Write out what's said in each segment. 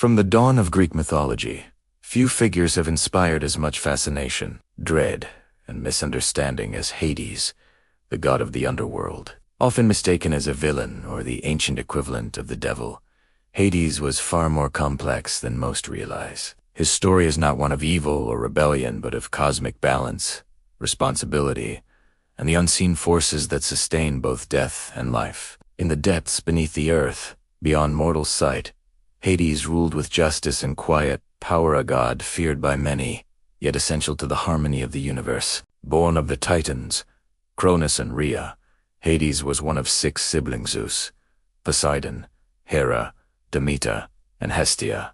From the dawn of Greek mythology, few figures have inspired as much fascination, dread, and misunderstanding as Hades, the god of the underworld. Often mistaken as a villain or the ancient equivalent of the devil, Hades was far more complex than most realize. His story is not one of evil or rebellion, but of cosmic balance, responsibility, and the unseen forces that sustain both death and life. In the depths beneath the earth, beyond mortal sight, Hades ruled with justice and quiet power, a god feared by many, yet essential to the harmony of the universe. Born of the Titans, Cronus and Rhea, Hades was one of 6 siblings: Zeus, Poseidon, Hera, Demeter, and Hestia.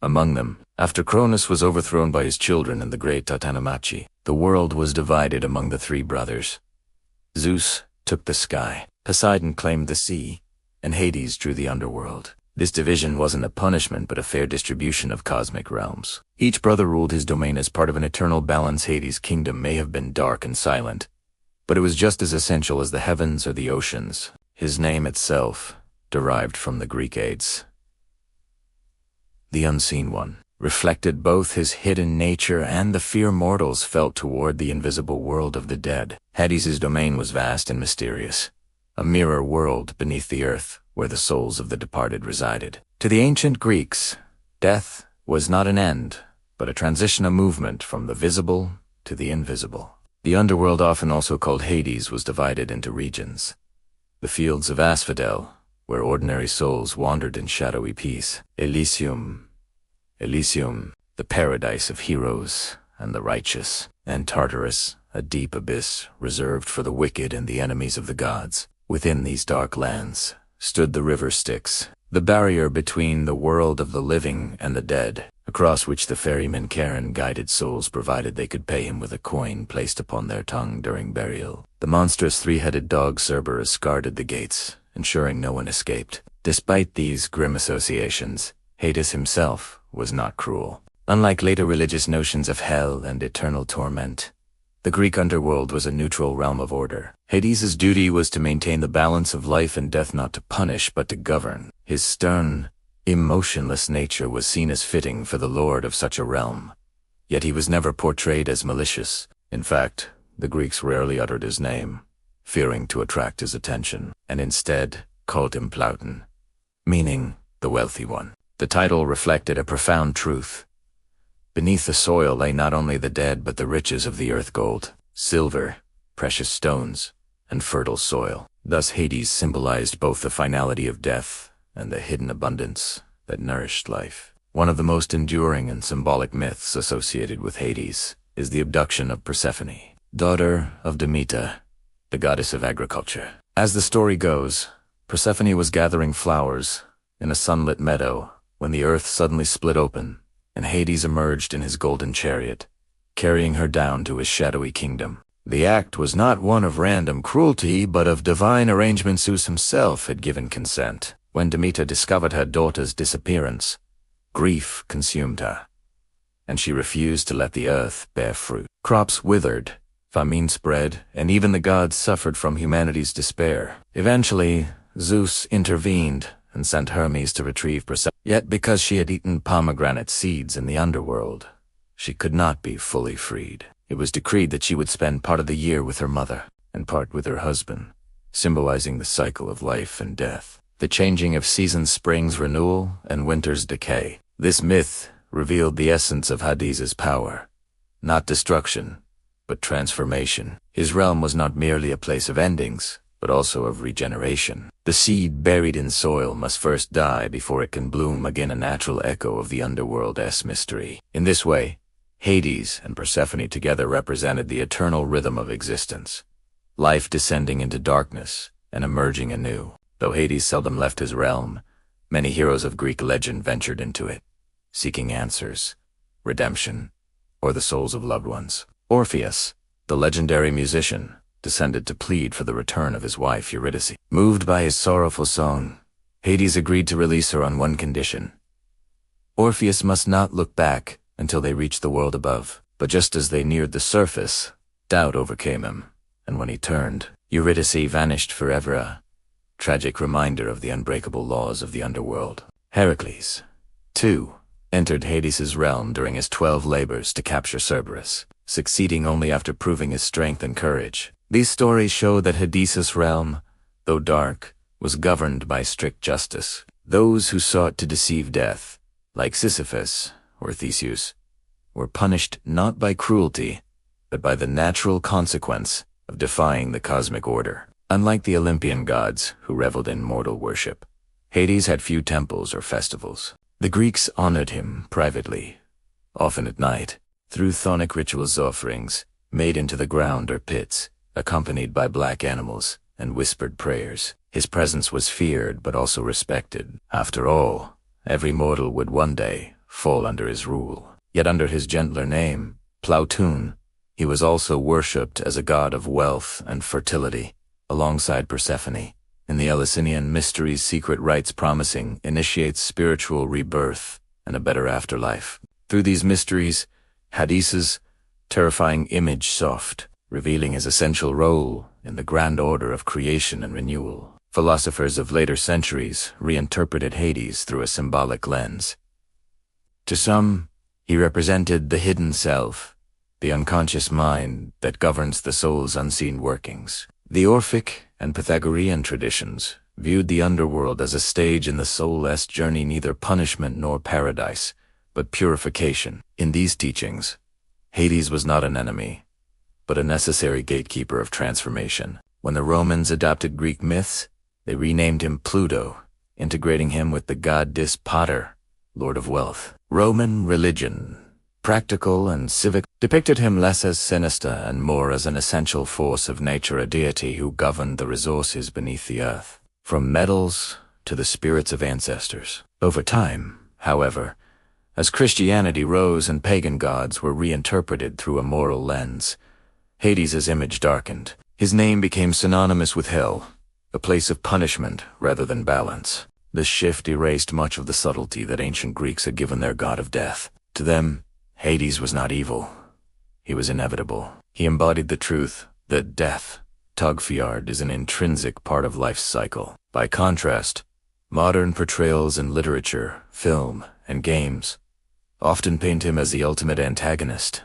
Among them, after Cronus was overthrown by his children in the great Titanomachy, the world was divided among the 3 brothers. Zeus took the sky, Poseidon claimed the sea, and Hades drew the underworld. This division wasn't a punishment but a fair distribution of cosmic realms. Each brother ruled his domain as part of an eternal balance. Hades' kingdom may have been dark and silent, but it was just as essential as the heavens or the oceans. His name itself, derived from the Greek Hades, the Unseen One, reflected both his hidden nature and the fear mortals felt toward the invisible world of the dead. Hades' domain was vast and mysterious, a mirror world beneath the earth where the souls of the departed resided. To the ancient Greeks, death was not an end, but a transition, a movement from the visible to the invisible. The underworld, often also called Hades, was divided into regions. The fields of asphodel, where ordinary souls wandered in shadowy peace. Elysium, the paradise of heroes and the righteous. And Tartarus, a deep abyss reserved for the wicked and the enemies of the gods. Within these dark lands stood the river Styx, the barrier between the world of the living and the dead, across which the ferryman Charon guided souls provided they could pay him with a coin placed upon their tongue during burial. The monstrous 3-headed dog Cerberus guarded the gates, ensuring no one escaped. Despite these grim associations, Hades himself was not cruel. Unlike later religious notions of hell and eternal torment, the Greek underworld was a neutral realm of order. Hades' duty was to maintain the balance of life and death, not to punish but to govern. His stern, emotionless nature was seen as fitting for the lord of such a realm, yet he was never portrayed as malicious. In fact, the Greeks rarely uttered his name, fearing to attract his attention, and instead called him Plouton, meaning the wealthy one. The title reflected a profound truth. Beneath the soil lay not only the dead but the riches of the earth: gold, silver, precious stones, and fertile soil. Thus Hades symbolized both the finality of death and the hidden abundance that nourished life. One of the most enduring and symbolic myths associated with Hades is the abduction of Persephone, daughter of Demeter, the goddess of agriculture. As the story goes, Persephone was gathering flowers in a sunlit meadow when the earth suddenly split open, and Hades emerged in his golden chariot, carrying her down to his shadowy kingdom. The act was not one of random cruelty, but of divine arrangement. Zeus himself had given consent. When Demeter discovered her daughter's disappearance, grief consumed her, and she refused to let the earth bear fruit. Crops withered, famine spread, and even the gods suffered from humanity's despair. Eventually, Zeus intervened and sent Hermes to retrieve Persephone. Yet because she had eaten pomegranate seeds in the underworld, she could not be fully freed. It was decreed that she would spend part of the year with her mother and part with her husband, symbolizing the cycle of life and death, the changing of seasons, spring's renewal and winter's decay. This myth revealed the essence of Hades' power, not destruction, but transformation. His realm was not merely a place of endings, but also of regeneration. The seed buried in soil must first die before it can bloom again, a natural echo of the underworld's mystery. In this way, Hades and Persephone together represented the eternal rhythm of existence, life descending into darkness and emerging anew. Though Hades seldom left his realm, many heroes of Greek legend ventured into it, seeking answers, redemption, or the souls of loved ones. Orpheus, the legendary musician, descended to plead for the return of his wife Eurydice. Moved by his sorrowful song, Hades agreed to release her on one condition: Orpheus must not look back until they reached the world above. But just as they neared the surface, doubt overcame him, and when he turned, Eurydice vanished forever, a tragic reminder of the unbreakable laws of the underworld. Heracles, too, entered Hades' realm during his 12 labors to capture Cerberus, succeeding only after proving his strength and courage. These stories show that Hades' realm, though dark, was governed by strict justice. Those who sought to deceive death, like Sisyphus or Theseus, were punished not by cruelty, but by the natural consequence of defying the cosmic order. Unlike the Olympian gods, who reveled in mortal worship, Hades had few temples or festivals. The Greeks honored him privately, often at night, through chthonic rituals offerings made into the ground or pits, accompanied by black animals and whispered prayers. His presence was feared but also respected. After all, every mortal would one day fall under his rule. Yet under his gentler name, Plouton, he was also worshipped as a god of wealth and fertility, alongside Persephone. In the Eleusinian mysteries, secret rites promising initiates spiritual rebirth and a better afterlife. Through these mysteries, Hades' terrifying image soft, revealing his essential role in the grand order of creation and renewal. Philosophers of later centuries reinterpreted Hades through a symbolic lens. To some, he represented the hidden self, the unconscious mind that governs the soul's unseen workings. The Orphic and Pythagorean traditions viewed the underworld as a stage in the soul's journey, neither punishment nor paradise, but purification. In these teachings, Hades was not an enemy, but a necessary gatekeeper of transformation. When the Romans adopted Greek myths, they renamed him Pluto, integrating him with the god Dis Pater, lord of wealth. Roman religion, practical and civic, depicted him less as sinister and more as an essential force of nature, a deity who governed the resources beneath the earth, from metals to the spirits of ancestors. Over time, however, as Christianity rose and pagan gods were reinterpreted through a moral lens, Hades' image darkened. His name became synonymous with hell, a place of punishment rather than balance. This shift erased much of the subtlety that ancient Greeks had given their god of death. To them, Hades was not evil. He was inevitable. He embodied the truth that death, Tagfiard, is an intrinsic part of life's cycle. By contrast, modern portrayals in literature, film, and games often paint him as the ultimate antagonist,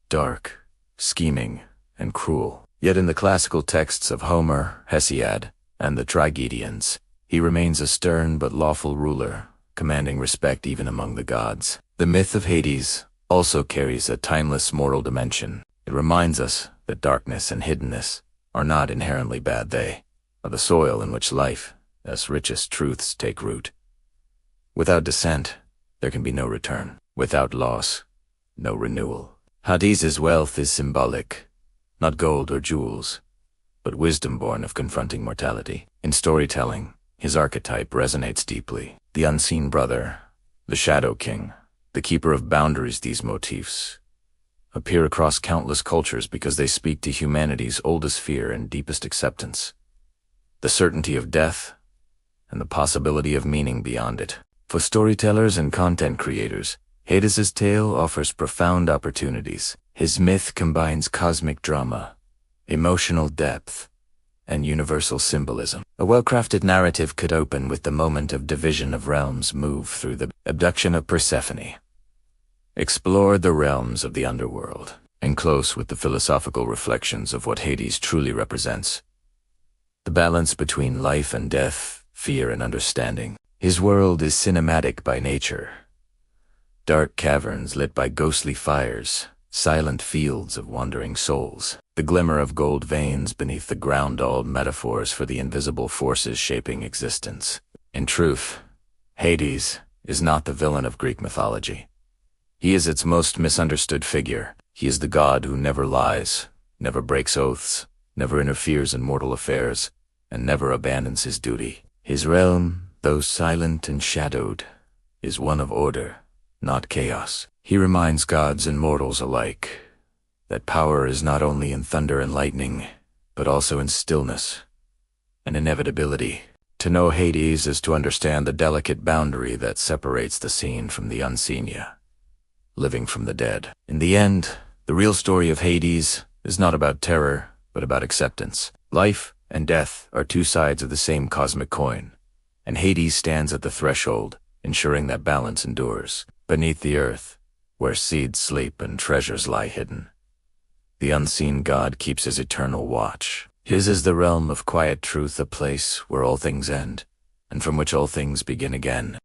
dark, scheming, and cruel. Yet in the classical texts of Homer, Hesiod, and the tragedians, he remains a stern but lawful ruler, commanding respect even among the gods. The myth of Hades also carries a timeless moral dimension. It reminds us that darkness and hiddenness are not inherently bad. They are the soil in which life, as richest truths, take root. Without descent, there can be no return. Without loss, no renewal. Hades' wealth is symbolic, not gold or jewels, but wisdom born of confronting mortality. In storytelling, his archetype resonates deeply. The unseen brother, the shadow king, the keeper of boundaries. These motifs appear across countless cultures because they speak to humanity's oldest fear and deepest acceptance, the certainty of death and the possibility of meaning beyond it. For storytellers and content creators, Hades' tale offers profound opportunities. His myth combines cosmic drama, emotional depth, and universal symbolism. A well-crafted narrative could open with the moment of division of realms move through the abduction of Persephone, explore the realms of the underworld, and close with the philosophical reflections of what Hades truly represents. The balance between life and death, fear and understanding. His world is cinematic by nature. Dark caverns lit by ghostly fires, silent fields of wandering souls. The glimmer of gold veins beneath the ground, all metaphors for the invisible forces shaping existence. In truth, Hades is not the villain of Greek mythology. He is its most misunderstood figure. He is the god who never lies, never breaks oaths, never interferes in mortal affairs, and never abandons his duty. His realm, though silent and shadowed, is one of order, not chaos. He reminds gods and mortals alike that power is not only in thunder and lightning, but also in stillness and inevitability. To know Hades is to understand the delicate boundary that separates the seen from the unseen, living from the dead. In the end, the real story of Hades is not about terror, but about acceptance. Life and death are two sides of the same cosmic coin, and Hades stands at the threshold, ensuring that balance endures. Beneath the earth, where seeds sleep and treasures lie hidden, the unseen God keeps his eternal watch. His is the realm of quiet truth, a place where all things end, and from which all things begin again.